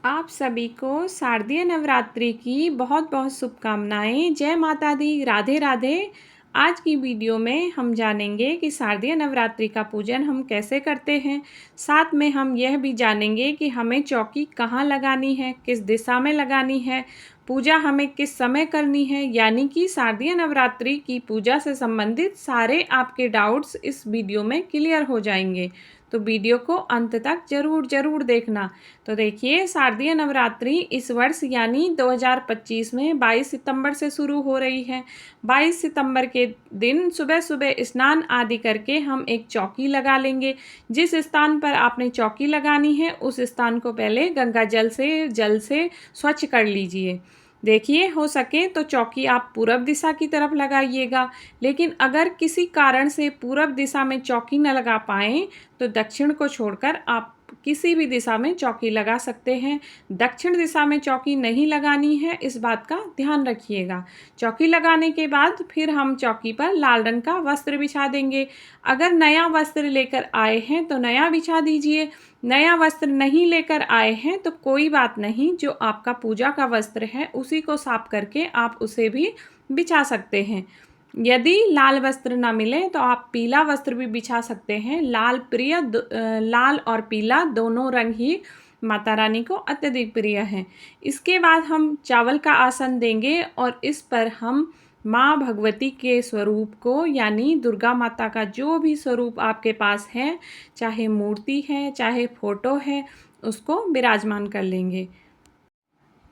आप सभी को शारदीय नवरात्रि की बहुत बहुत शुभकामनाएं। जय माता दी, राधे राधे। आज की वीडियो में हम जानेंगे कि शारदीय नवरात्रि का पूजन हम कैसे करते हैं। साथ में हम यह भी जानेंगे कि हमें चौकी कहाँ लगानी है, किस दिशा में लगानी है, पूजा हमें किस समय करनी है। यानी कि शारदीय नवरात्रि की पूजा से संबंधित सारे आपके डाउट्स इस वीडियो में क्लियर हो जाएंगे। तो वीडियो को अंत तक ज़रूर देखना। तो देखिए, शारदीय नवरात्रि इस वर्ष यानी 2025 में 22 सितंबर से शुरू हो रही है। 22 सितंबर के दिन सुबह सुबह स्नान आदि करके हम एक चौकी लगा लेंगे। जिस स्थान पर आपने चौकी लगानी है उस स्थान को पहले गंगा जल से स्वच्छ कर लीजिए। देखिए, हो सके तो चौकी आप पूरब दिशा की तरफ लगाइएगा। लेकिन अगर किसी कारण से पूरब दिशा में चौकी न लगा पाएँ तो दक्षिण को छोड़कर आप किसी भी दिशा में चौकी लगा सकते हैं। दक्षिण दिशा में चौकी नहीं लगानी है, इस बात का ध्यान रखिएगा। चौकी लगाने के बाद फिर हम चौकी पर लाल रंग का वस्त्र बिछा देंगे। अगर नया वस्त्र लेकर आए हैं तो नया बिछा दीजिए। नया वस्त्र नहीं लेकर आए हैं तो कोई बात नहीं, जो आपका पूजा का वस्त्र है उसी को साफ करके आप उसे भी बिछा सकते हैं। यदि लाल वस्त्र ना मिले तो आप पीला वस्त्र भी बिछा सकते हैं। लाल और पीला दोनों रंग ही माता रानी को अत्यधिक प्रिय हैं। इसके बाद हम चावल का आसन देंगे और इस पर हम माँ भगवती के स्वरूप को, यानी दुर्गा माता का जो भी स्वरूप आपके पास है, चाहे मूर्ति है चाहे फोटो है, उसको विराजमान कर लेंगे।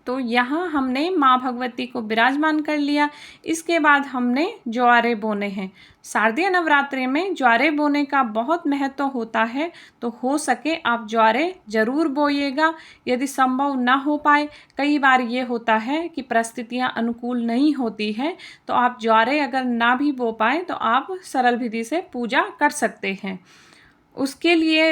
तो यहाँ हमने माँ भगवती को विराजमान कर लिया। इसके बाद हमने ज्वारे बोने हैं। शारदीय नवरात्रि में ज्वारे बोने का बहुत महत्व होता है, तो हो सके आप ज्वारे ज़रूर बोइएगा। यदि संभव ना हो पाए, कई बार ये होता है कि परिस्थितियाँ अनुकूल नहीं होती हैं, तो आप ज्वारे अगर ना भी बो पाए तो आप सरल विधि से पूजा कर सकते हैं। उसके लिए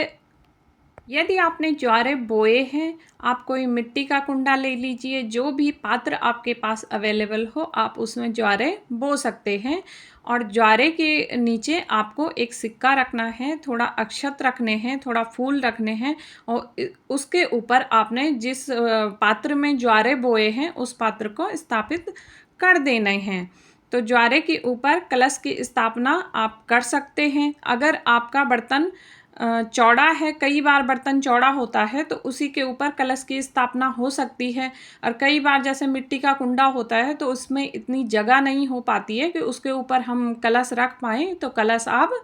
यदि आपने ज्वारे बोए हैं, आप कोई मिट्टी का कुंडा ले लीजिए। जो भी पात्र आपके पास अवेलेबल हो आप उसमें ज्वारे बो सकते हैं। और ज्वारे के नीचे आपको एक सिक्का रखना है, थोड़ा अक्षत रखने हैं, थोड़ा फूल रखने हैं और उसके ऊपर आपने जिस पात्र में ज्वारे बोए हैं उस पात्र को स्थापित कर देने हैं। तो ज्वारे के ऊपर कलश की स्थापना आप कर सकते हैं। अगर आपका बर्तन चौड़ा है, कई बार बर्तन चौड़ा होता है तो उसी के ऊपर कलश की स्थापना हो सकती है। और कई बार जैसे मिट्टी का कुंडा होता है तो उसमें इतनी जगह नहीं हो पाती है कि उसके ऊपर हम कलश रख पाएँ, तो कलश आप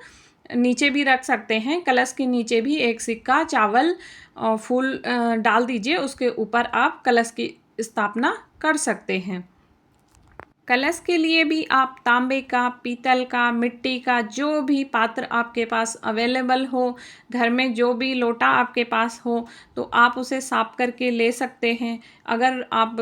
नीचे भी रख सकते हैं। कलश के नीचे भी एक सिक्का, चावल और फूल डाल दीजिए, उसके ऊपर आप कलश की स्थापना कर सकते हैं। कलश के लिए भी आप तांबे का, पीतल का, मिट्टी का, जो भी पात्र आपके पास अवेलेबल हो, घर में जो भी लोटा आपके पास हो, तो आप उसे साफ करके ले सकते हैं। अगर आप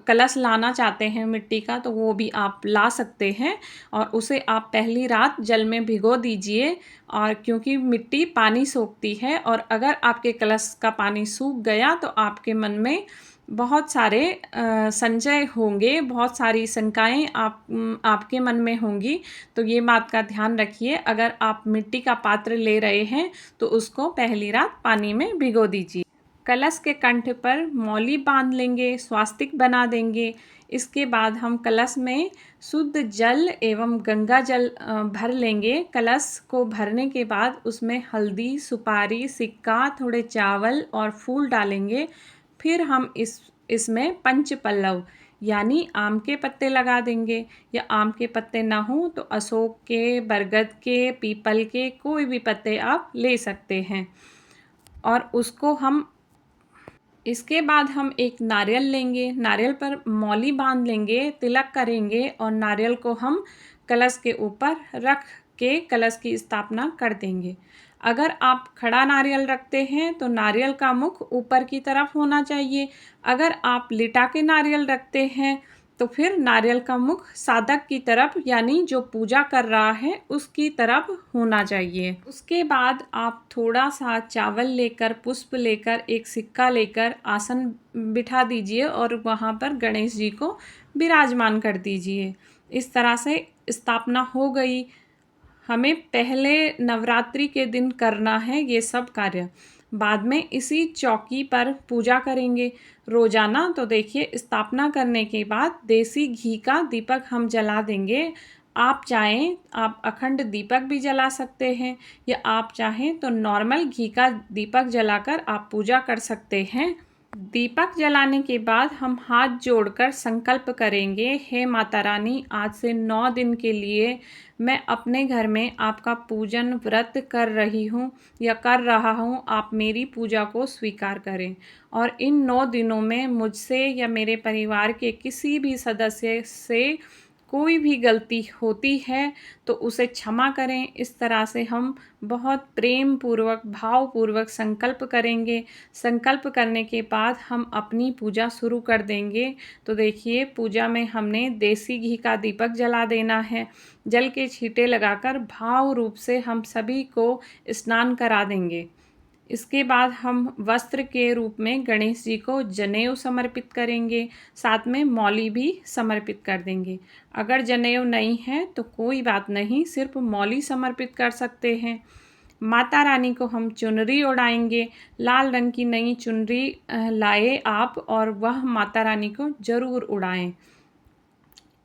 कलश लाना चाहते हैं मिट्टी का तो वो भी आप ला सकते हैं और उसे आप पहली रात जल में भिगो दीजिए। और क्योंकि मिट्टी पानी सोखती है और अगर आपके कलश का पानी सूख गया तो आपके मन में बहुत सारे संशय होंगे, बहुत सारी शंकाएँ आपके मन में होंगी। तो ये बात का ध्यान रखिए, अगर आप मिट्टी का पात्र ले रहे हैं तो उसको पहली रात पानी में भिगो दीजिए। कलश के कंठ पर मौली बांध लेंगे, स्वास्तिक बना देंगे। इसके बाद हम कलश में शुद्ध जल एवं गंगा जल भर लेंगे। कलश को भरने के बाद उसमें हल्दी, सुपारी, सिक्का, थोड़े चावल और फूल डालेंगे। फिर हम इसमें पंच पल्लव यानी आम के पत्ते लगा देंगे, या आम के पत्ते ना हो तो अशोक के, बरगद के, पीपल के, कोई भी पत्ते आप ले सकते हैं। और उसको हम इसके बाद हम एक नारियल लेंगे, नारियल पर मौली बांध लेंगे, तिलक करेंगे और नारियल को हम कलश के ऊपर रख के कलश की स्थापना कर देंगे। अगर आप खड़ा नारियल रखते हैं तो नारियल का मुख ऊपर की तरफ होना चाहिए। अगर आप लिटा के नारियल रखते हैं तो फिर नारियल का मुख साधक की तरफ, यानी जो पूजा कर रहा है उसकी तरफ होना चाहिए। उसके बाद आप थोड़ा सा चावल लेकर, पुष्प लेकर, एक सिक्का लेकर आसन बिठा दीजिए और वहाँ पर गणेश जी को विराजमान कर दीजिए। इस तरह से स्थापना हो गई। हमें पहले नवरात्रि के दिन करना है ये सब कार्य। बाद में इसी चौकी पर पूजा करेंगे रोज़ाना। तो देखिए, स्थापना करने के बाद देसी घी का दीपक हम जला देंगे। आप चाहें आप अखंड दीपक भी जला सकते हैं, या आप चाहें तो नॉर्मल घी का दीपक जलाकर आप पूजा कर सकते हैं। दीपक जलाने के बाद हम हाथ जोड़कर संकल्प करेंगे, हे माता रानी, आज से 9 दिन के लिए मैं अपने घर में आपका पूजन व्रत कर रही हूँ या कर रहा हूँ। आप मेरी पूजा को स्वीकार करें और इन 9 दिनों में मुझसे या मेरे परिवार के किसी भी सदस्य से कोई भी गलती होती है तो उसे क्षमा करें। इस तरह से हम बहुत प्रेम पूर्वक, भावपूर्वक संकल्प करेंगे। संकल्प करने के बाद हम अपनी पूजा शुरू कर देंगे। तो देखिए, पूजा में हमने देसी घी का दीपक जला देना है। जल के छींटे लगाकर भाव रूप से हम सभी को स्नान करा देंगे। इसके बाद हम वस्त्र के रूप में गणेश जी को जनेऊ समर्पित करेंगे, साथ में मौली भी समर्पित कर देंगे। अगर जनेऊ नहीं है तो कोई बात नहीं, सिर्फ मौली समर्पित कर सकते हैं। माता रानी को हम चुनरी ओढ़ाएंगे। लाल रंग की नई चुनरी लाए आप और वह माता रानी को ज़रूर उड़ाएं।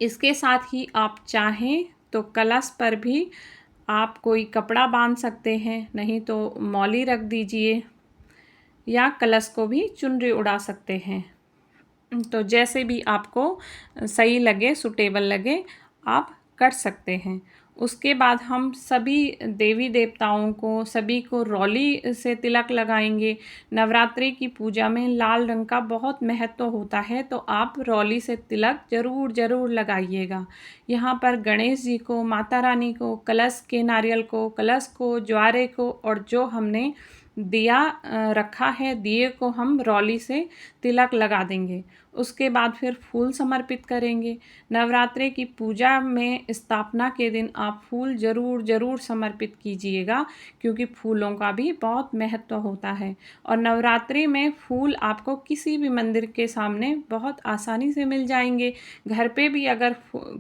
इसके साथ ही आप चाहें तो कलश पर भी आप कोई कपड़ा बांध सकते हैं, नहीं तो मौली रख दीजिए, या कलश को भी चुनरी उड़ा सकते हैं। तो जैसे भी आपको सही लगे, सूटेबल लगे, आप कर सकते हैं। उसके बाद हम सभी देवी देवताओं को, सभी को रौली से तिलक लगाएंगे। नवरात्रि की पूजा में लाल रंग का बहुत महत्व होता है, तो आप रौली से तिलक ज़रूर लगाइएगा। यहाँ पर गणेश जी को, माता रानी को, कलश के नारियल को, कलश को, ज्वारे को और जो हमने दिया रखा है, दिए को हम रौली से तिलक लगा देंगे। उसके बाद फिर फूल समर्पित करेंगे। नवरात्रि की पूजा में स्थापना के दिन आप फूल ज़रूर समर्पित कीजिएगा, क्योंकि फूलों का भी बहुत महत्व होता है। और नवरात्रि में फूल आपको किसी भी मंदिर के सामने बहुत आसानी से मिल जाएंगे। घर पे भी अगर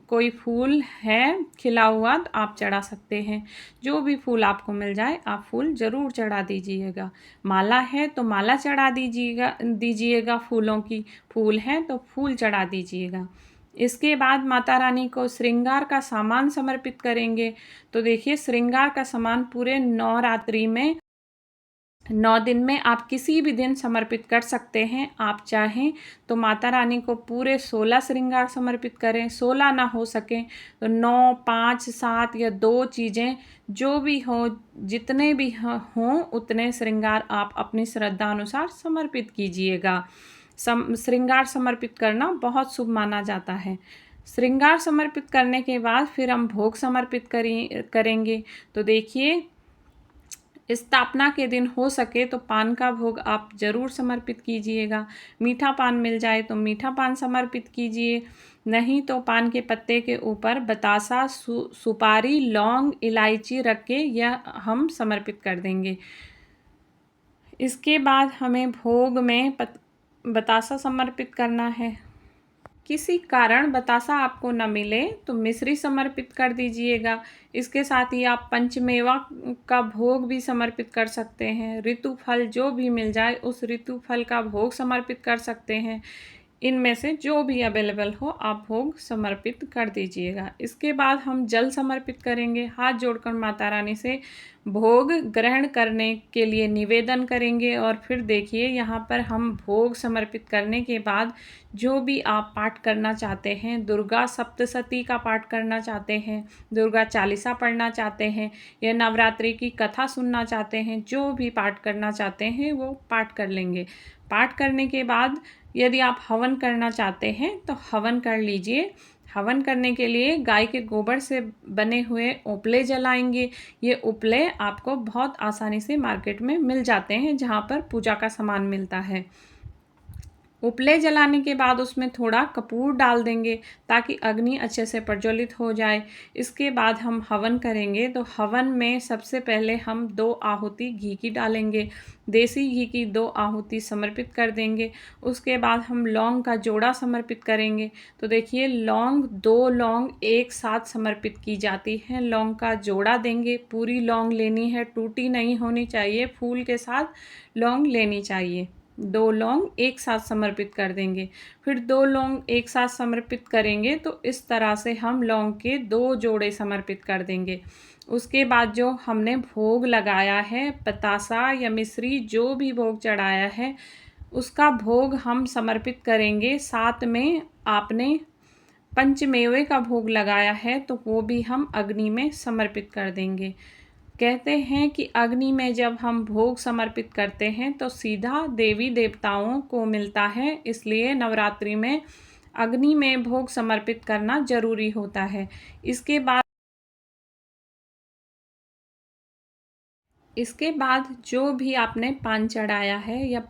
कोई फूल है खिला हुआ तो आप चढ़ा सकते हैं। जो भी फूल आपको मिल जाए आप फूल ज़रूर चढ़ा दीजिएगा। माला है तो माला चढ़ा दीजिएगा फूलों की, फूल हैं तो फूल चढ़ा दीजिएगा। इसके बाद माता रानी को श्रृंगार का सामान समर्पित करेंगे। तो देखिए, श्रृंगार का सामान पूरे नवरात्रि में 9 दिन में आप किसी भी दिन समर्पित कर सकते हैं। आप चाहें तो माता रानी को पूरे 16 श्रृंगार समर्पित करें, 16 ना हो सके तो 9, 5, 7 या 2 चीज़ें जो भी हो, जितने भी हों उतने श्रृंगार आप अपनी श्रद्धा अनुसार समर्पित कीजिएगा। श्रृंगार समर्पित करना बहुत शुभ माना जाता है। श्रृंगार समर्पित करने के बाद फिर हम भोग समर्पित करेंगे। तो देखिए, स्थापना के दिन हो सके तो पान का भोग आप ज़रूर समर्पित कीजिएगा। मीठा पान मिल जाए तो मीठा पान समर्पित कीजिए, नहीं तो पान के पत्ते के ऊपर बतासा, सुपारी, लौंग, इलायची रख के यह हम समर्पित कर देंगे। इसके बाद हमें भोग में बतासा समर्पित करना है। किसी कारण बतासा आपको न मिले तो मिश्री समर्पित कर दीजिएगा। इसके साथ ही आप पंचमेवा का भोग भी समर्पित कर सकते हैं। ऋतु फल जो भी मिल जाए उस ऋतु फल का भोग समर्पित कर सकते हैं। इनमें से जो भी अवेलेबल हो आप भोग समर्पित कर दीजिएगा। इसके बाद हम जल समर्पित करेंगे। हाथ जोड़कर माता रानी से भोग ग्रहण करने के लिए निवेदन करेंगे। और फिर देखिए, यहाँ पर हम भोग समर्पित करने के बाद जो भी आप पाठ करना चाहते हैं, दुर्गा सप्तशती का पाठ करना चाहते हैं, दुर्गा चालीसा पढ़ना चाहते हैं या नवरात्रि की कथा सुनना चाहते हैं, जो भी पाठ करना चाहते हैं वो पाठ कर लेंगे। पाठ करने के बाद यदि आप हवन करना चाहते हैं तो हवन कर लीजिए। हवन करने के लिए गाय के गोबर से बने हुए उपले जलाएंगे। ये उपले आपको बहुत आसानी से मार्केट में मिल जाते हैं, जहाँ पर पूजा का सामान मिलता है। उपले जलाने के बाद उसमें थोड़ा कपूर डाल देंगे ताकि अग्नि अच्छे से प्रज्वलित हो जाए। इसके बाद हम हवन करेंगे, तो हवन में सबसे पहले हम 2 आहुति घी की डालेंगे। देसी घी की 2 आहुति समर्पित कर देंगे। उसके बाद हम लौंग का जोड़ा समर्पित करेंगे। तो देखिए, 2 लौंग एक साथ समर्पित की जाती हैं। लौंग का जोड़ा देंगे, पूरी लौंग लेनी है, टूटी नहीं होनी चाहिए, फूल के साथ लौंग लेनी चाहिए। 2 लौंग एक साथ समर्पित कर देंगे। फिर 2 लौंग एक साथ समर्पित करेंगे तो इस तरह से हम लौंग के 2 जोड़े समर्पित कर देंगे। उसके बाद जो हमने भोग लगाया है, बतासा या मिश्री जो भी भोग चढ़ाया है, उसका भोग हम समर्पित करेंगे। साथ में आपने पंचमेवे का भोग लगाया है तो वो भी हम अग्नि में समर्पित कर देंगे। कहते हैं कि अग्नि में जब हम भोग समर्पित करते हैं तो सीधा देवी देवताओं को मिलता है, इसलिए नवरात्रि में अग्नि में भोग समर्पित करना जरूरी होता है। इसके बाद जो भी आपने पान चढ़ाया है या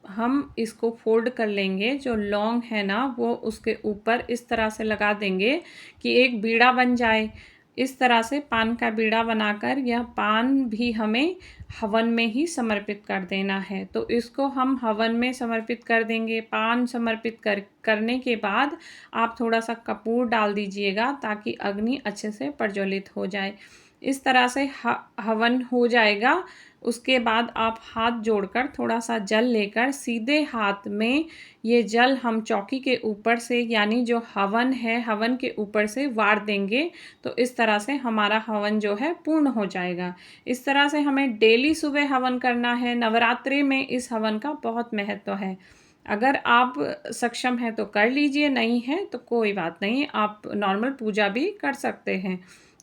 हम इसको फोल्ड कर लेंगे, जो लौंग है ना वो उसके ऊपर इस तरह से लगा देंगे कि एक बीड़ा बन जाए। इस तरह से पान का बीड़ा बनाकर यह पान भी हमें हवन में ही समर्पित कर देना है। तो इसको हम हवन में समर्पित कर देंगे। पान समर्पित करने के बाद आप थोड़ा सा कपूर डाल दीजिएगा ताकि अग्नि अच्छे से प्रज्वलित हो जाए। इस तरह से हवन हो जाएगा। उसके बाद आप हाथ जोड़कर थोड़ा सा जल लेकर सीधे हाथ में ये जल हम चौकी के ऊपर से, यानी जो हवन है, हवन के ऊपर से वार देंगे। तो इस तरह से हमारा हवन जो है पूर्ण हो जाएगा। इस तरह से हमें डेली सुबह हवन करना है। नवरात्रि में इस हवन का बहुत महत्व है। अगर आप सक्षम हैं तो कर लीजिए, नहीं है तो कोई बात नहीं, आप नॉर्मल पूजा भी कर सकते हैं।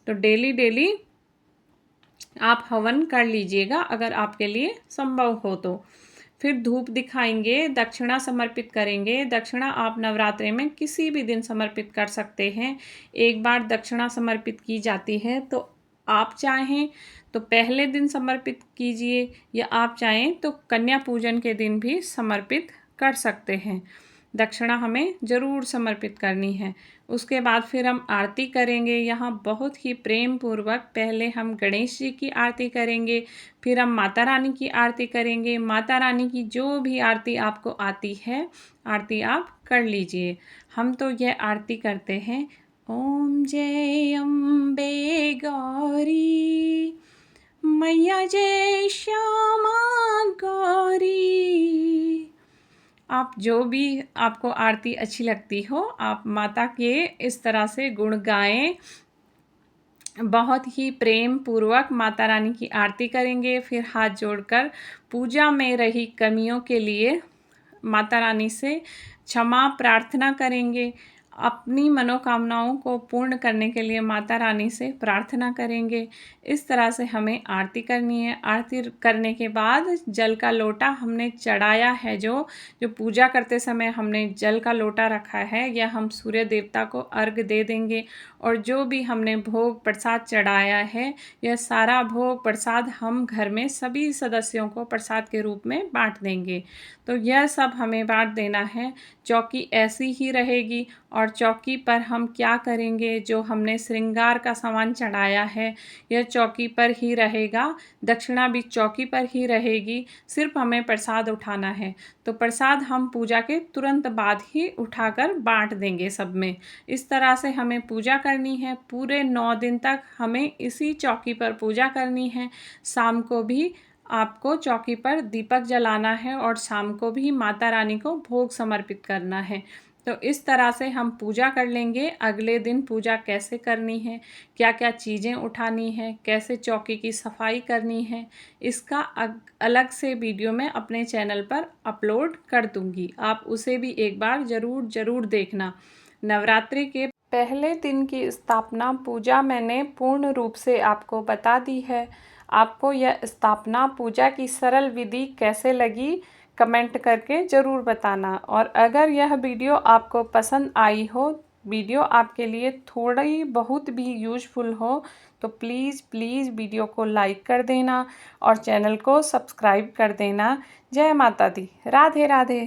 तो डेली आप हवन कर लीजिएगा अगर आपके लिए संभव हो तो। फिर धूप दिखाएंगे, दक्षिणा समर्पित करेंगे। दक्षिणा आप नवरात्रि में किसी भी दिन समर्पित कर सकते हैं। एक बार दक्षिणा समर्पित की जाती है तो आप चाहें तो पहले दिन समर्पित कीजिए या आप चाहें तो कन्या पूजन के दिन भी समर्पित कर सकते हैं। दक्षिणा हमें ज़रूर समर्पित करनी है। उसके बाद फिर हम आरती करेंगे। यहाँ बहुत ही प्रेम पूर्वक पहले हम गणेश जी की आरती करेंगे, फिर हम माता रानी की आरती करेंगे। माता रानी की जो भी आरती आपको आती है, आरती आप कर लीजिए। हम तो यह आरती करते हैं, ओम जय अम्बे गौरी, मैया जय श्यामा गौरी। आप जो भी आपको आरती अच्छी लगती हो, आप माता के इस तरह से गुण गाएं। बहुत ही प्रेम पूर्वक माता रानी की आरती करेंगे। फिर हाथ जोड़कर पूजा में रही कमियों के लिए माता रानी से क्षमा प्रार्थना करेंगे। अपनी मनोकामनाओं को पूर्ण करने के लिए माता रानी से प्रार्थना करेंगे। इस तरह से हमें आरती करनी है। आरती करने के बाद जल का लोटा हमने चढ़ाया है, जो पूजा करते समय हमने जल का लोटा रखा है, यह हम सूर्य देवता को अर्घ दे देंगे। और जो भी हमने भोग प्रसाद चढ़ाया है, यह सारा भोग प्रसाद हम घर में सभी सदस्यों को प्रसाद के रूप में बांट देंगे। तो यह सब हमें बांट देना है। चौकी ऐसी ही रहेगी और चौकी पर हम क्या करेंगे, जो हमने श्रृंगार का सामान चढ़ाया है यह चौकी पर ही रहेगा। दक्षिणा भी चौकी पर ही रहेगी, सिर्फ हमें प्रसाद उठाना है। तो प्रसाद हम पूजा के तुरंत बाद ही उठाकर बांट देंगे सब में। इस तरह से हमें पूजा करनी है। पूरे 9 दिन तक हमें इसी चौकी पर पूजा करनी है। शाम को भी आपको चौकी पर दीपक जलाना है और शाम को भी माता रानी को भोग समर्पित करना है। तो इस तरह से हम पूजा कर लेंगे। अगले दिन पूजा कैसे करनी है, क्या क्या चीज़ें उठानी है, कैसे चौकी की सफाई करनी है, इसका अलग से वीडियो मैं अपने चैनल पर अपलोड कर दूंगी। आप उसे भी एक बार ज़रूर देखना। नवरात्रि के पहले दिन की स्थापना पूजा मैंने पूर्ण रूप से आपको बता दी है। आपको यह स्थापना पूजा की सरल विधि कैसे लगी, कमेंट करके ज़रूर बताना। और अगर यह वीडियो आपको पसंद आई हो, वीडियो आपके लिए थोड़ी बहुत भी यूज़फुल हो, तो प्लीज़ वीडियो को लाइक कर देना और चैनल को सब्सक्राइब कर देना। जय माता दी। राधे राधे।